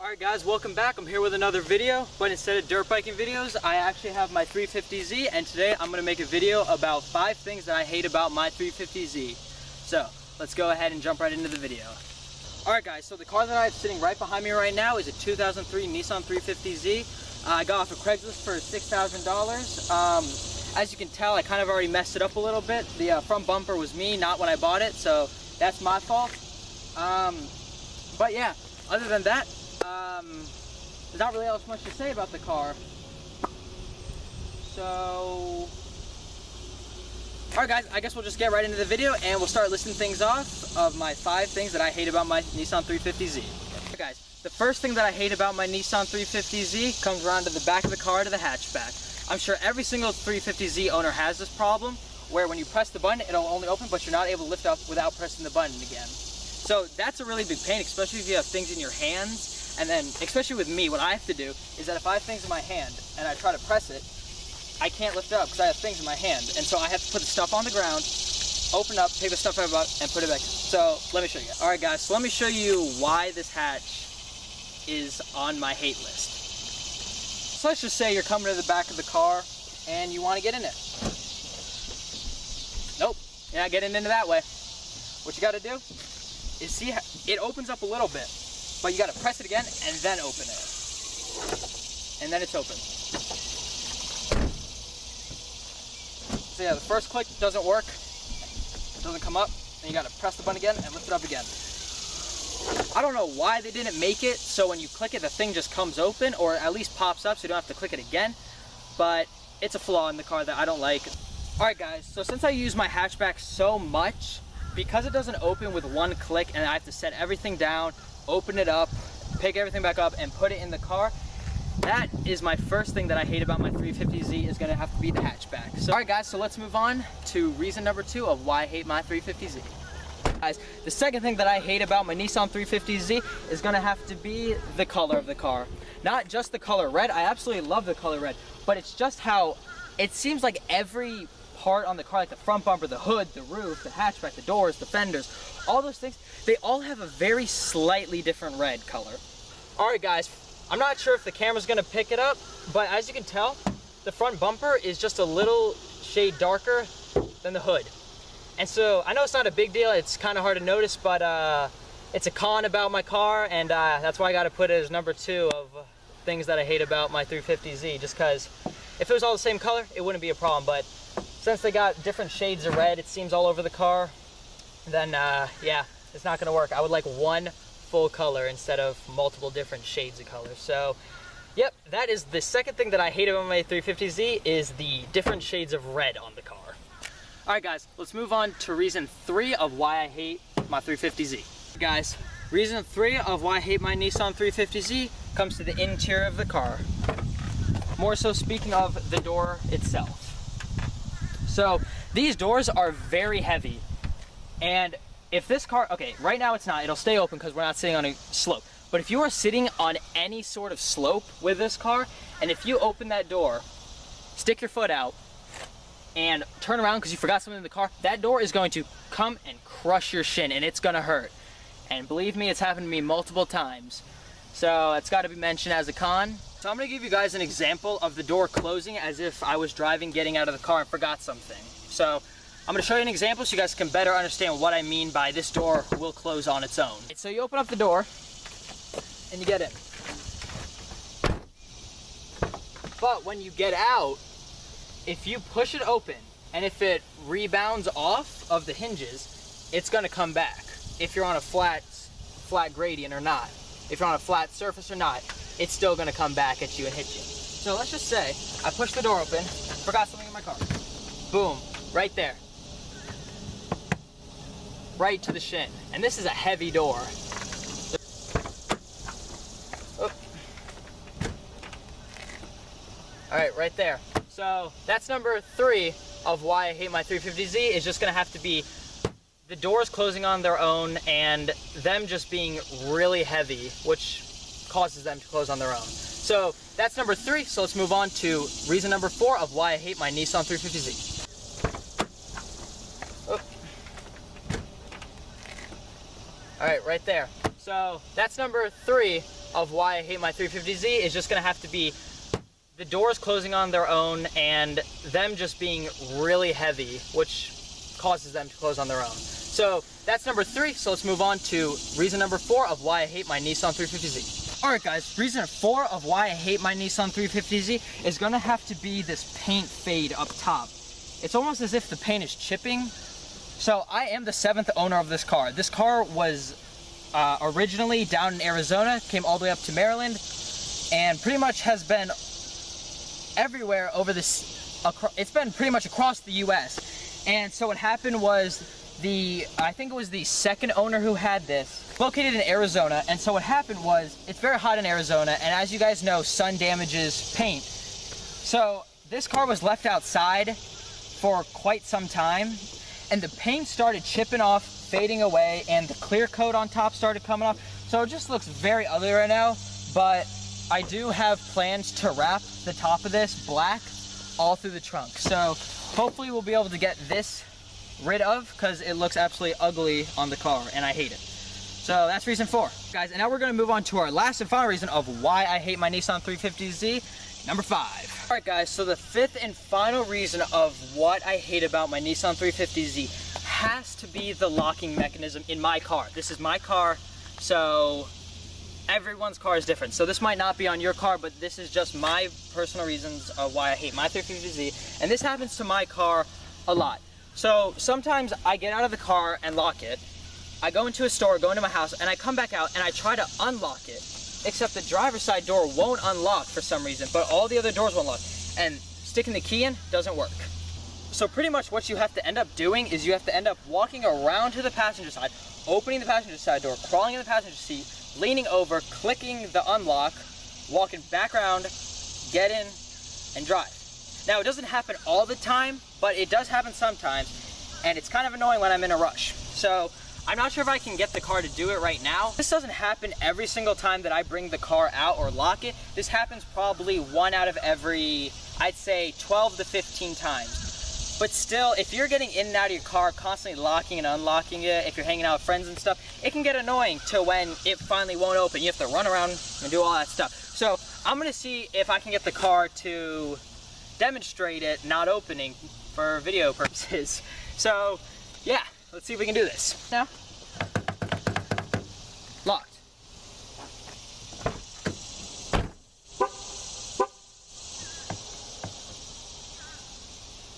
Alright guys, welcome back. I'm here with another video, but instead of dirt biking videos, I actually have my 350Z, and today I'm going to make a video about 5 things that I hate about my 350Z. So, let's go ahead and jump right into the video. Alright guys, so the car that I have sitting right behind me right now is a 2003 Nissan 350Z. I got off of Craigslist for $6,000. As you can tell, I kind of already messed it up a little bit. The front bumper was me, not when I bought it, so that's my fault. But yeah, other than that, there's not really else much to say about the car. So, alright guys, I guess we'll just get right into the video and we'll start listing things off of my 5 things that I hate about my Nissan 350Z. Alright guys, the first thing that I hate about my Nissan 350Z comes around to the back of the car, to the hatchback. I'm sure every single 350Z owner has this problem, where when you press the button, it'll only open, but you're not able to lift up without pressing the button again. So that's a really big pain, especially if you have things in your hands. And then, especially with me, what I have to do is that if I have things in my hand and I try to press it, I can't lift it up because I have things in my hand. And so I have to put the stuff on the ground, open up, take the stuff out, and put it back. So let me show you guys. Alright guys, so let me show you why this hatch is on my hate list. So let's just say you're coming to the back of the car and you want to get in it. Nope, you're not getting into that way. What you got to do is see how it opens up a little bit. But you gotta press it again and then open it. And then it's open. So yeah, the first click doesn't work. It doesn't come up. And you gotta press the button again and lift it up again. I don't know why they didn't make it so when you click it, the thing just comes open, or at least pops up so you don't have to click it again. But it's a flaw in the car that I don't like. Alright guys, so since I use my hatchback so much, because it doesn't open with one click and I have to set everything down, open it up, pick everything back up, and put it in the car, that is my first thing that I hate about my 350Z, is going to have to be the hatchback. So, alright guys, so let's move on to reason number 2 of why I hate my 350Z. Guys, the second thing that I hate about my Nissan 350Z is going to have to be the color of the car. Not just the color red, I absolutely love the color red, but it's just how it seems like every part on the car, like the front bumper, the hood, the roof, the hatchback, the doors, the fenders, all those things, they all have a very slightly different red color. Alright guys, I'm not sure if the camera's gonna pick it up, but as you can tell, the front bumper is just a little shade darker than the hood. And so, I know it's not a big deal, it's kind of hard to notice, but it's a con about my car, and that's why I gotta put it as number 2 of things that I hate about my 350Z, just because if it was all the same color, it wouldn't be a problem, but since they got different shades of red, it seems, all over the car, then yeah, it's not gonna work. I would like one full color instead of multiple different shades of color. So yep, that is the second thing that I hate about my 350Z, is the different shades of red on the car. Alright guys, let's move on to reason 3 of why I hate my 350Z. Guys, reason 3 of why I hate my Nissan 350Z comes to the interior of the car. More so speaking of the door itself. So these doors are very heavy, and if this car, okay, right now it's not, it'll stay open because we're not sitting on a slope, but if you are sitting on any sort of slope with this car, and if you open that door, stick your foot out, and turn around because you forgot something in the car, that door is going to come and crush your shin, and it's gonna hurt. And believe me, it's happened to me multiple times. So it's got to be mentioned as a con. So I'm going to give you guys an example of the door closing as if I was driving, getting out of the car and forgot something. So I'm going to show you an example so you guys can better understand what I mean by this door will close on its own. So you open up the door and you get in. But when you get out, if you push it open and if it rebounds off of the hinges, it's going to come back. If you're on a flat gradient or not. If you're on a flat surface or not, it's still gonna come back at you and hit you. So let's just say I pushed the door open, forgot something in my car. Boom, right there. Right to the shin. And this is a heavy door. Alright, right there. So that's number 3 of why I hate my 350Z, is just gonna have to be the doors closing on their own and them just being really heavy, which causes them to close on their own. So that's number 3, so let's move on to reason number 4 of why I hate my Nissan 350Z. Alright, right there. So that's number 3 of why I hate my 350Z is just gonna have to be the doors closing on their own and them just being really heavy, which causes them to close on their own. So that's number 3, so let's move on to reason number 4 of why I hate my Nissan 350Z. Alright guys, reason 4 of why I hate my Nissan 350Z is gonna have to be this paint fade up top. It's almost as if the paint is chipping. So I am the 7th owner of this car. This car was originally down in Arizona, came all the way up to Maryland, and pretty much has been everywhere over this, it's been pretty much across the US. And so what happened was I think it was the 2nd owner who had this, located in Arizona. And so what happened was, it's very hot in Arizona, and as you guys know, sun damages paint. So this car was left outside for quite some time, and the paint started chipping off, fading away, and the clear coat on top started coming off. So it just looks very ugly right now, but I do have plans to wrap the top of this black all through the trunk. So hopefully we'll be able to get this rid of, because it looks absolutely ugly on the car and I hate it. So that's reason 4. Guys, and now we're gonna move on to our last and final reason of why I hate my Nissan 350Z, number 5. Alright guys, so the 5th and final reason of what I hate about my Nissan 350Z has to be the locking mechanism in my car. This is my car, so everyone's car is different. So this might not be on your car, but this is just my personal reasons of why I hate my 350Z. And this happens to my car a lot. So sometimes I get out of the car and lock it. I go into a store, go into my house, and I come back out and I try to unlock it. Except the driver's side door won't unlock for some reason, but all the other doors won't lock. And sticking the key in doesn't work. So pretty much what you have to end up doing is you have to end up walking around to the passenger side, opening the passenger side door, crawling in the passenger seat, leaning over, clicking the unlock, walking back around, get in, and drive. Now, it doesn't happen all the time, but it does happen sometimes, and it's kind of annoying when I'm in a rush. So I'm not sure if I can get the car to do it right now. This doesn't happen every single time that I bring the car out or lock it. This happens probably 1 out of every, I'd say 12 to 15 times. But still, if you're getting in and out of your car, constantly locking and unlocking it, if you're hanging out with friends and stuff, it can get annoying to when it finally won't open. You have to run around and do all that stuff. So I'm gonna see if I can get the car to demonstrate it not opening for video purposes. So yeah, let's see if we can do this. Now, locked.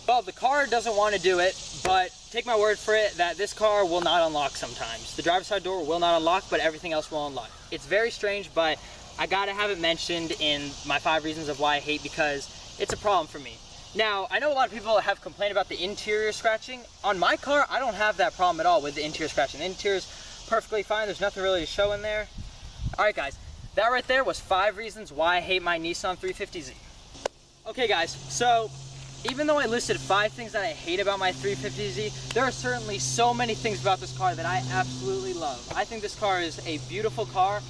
Well, the car doesn't want to do it, but take my word for it that this car will not unlock sometimes. The driver's side door will not unlock, but everything else will unlock. It's very strange, but I gotta have it mentioned in my 5 reasons of why I hate, because it's a problem for me. Now, I know a lot of people have complained about the interior scratching. On my car, I don't have that problem at all with the interior scratching. The interior's perfectly fine. There's nothing really to show in there. All right, guys, that right there was 5 reasons why I hate my Nissan 350Z. Okay, guys, so even though I listed 5 things that I hate about my 350Z, there are certainly so many things about this car that I absolutely love. I think this car is a beautiful car,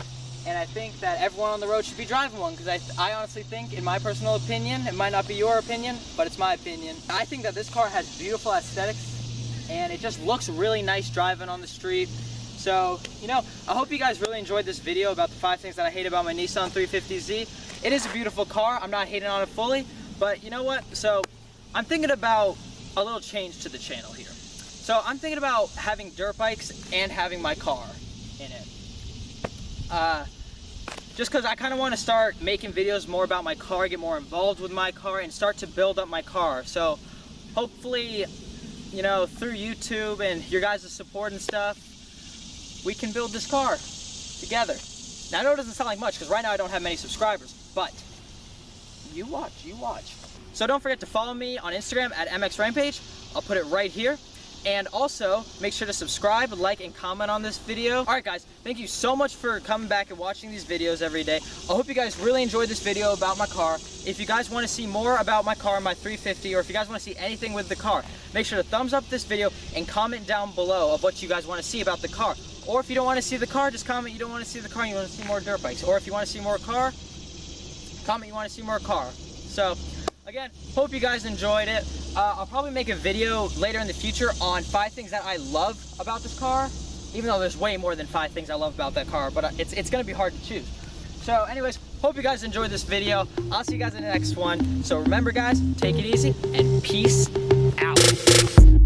and I think that everyone on the road should be driving one, because I honestly think, in my personal opinion, it might not be your opinion, but it's my opinion, I think that this car has beautiful aesthetics, and it just looks really nice driving on the street. So, you know, I hope you guys really enjoyed this video about the 5 things that I hate about my Nissan 350Z. It is a beautiful car. I'm not hating on it fully, but you know what? So, I'm thinking about a little change to the channel here. So, I'm thinking about having dirt bikes and having my car in it. Just because I kind of want to start making videos more about my car, get more involved with my car, and start to build up my car. So hopefully, you know, through YouTube and your guys' support and stuff, we can build this car together. Now, I know it doesn't sound like much, because right now I don't have many subscribers, but you watch. So don't forget to follow me on Instagram at MXRampage. I'll put it right here. And also, make sure to subscribe, like, and comment on this video. Alright guys, thank you so much for coming back and watching these videos every day. I hope you guys really enjoyed this video about my car. If you guys want to see more about my car, my 350, or if you guys want to see anything with the car, make sure to thumbs up this video and comment down below of what you guys want to see about the car. Or if you don't want to see the car, just comment you don't want to see the car and you want to see more dirt bikes. Or if you want to see more car, comment you want to see more car. So, again, hope you guys enjoyed it. I'll probably make a video later in the future on 5 things that I love about this car, even though there's way more than 5 things I love about that car, but it's going to be hard to choose. So anyways, hope you guys enjoyed this video. I'll see you guys in the next one. So remember guys, take it easy and peace out.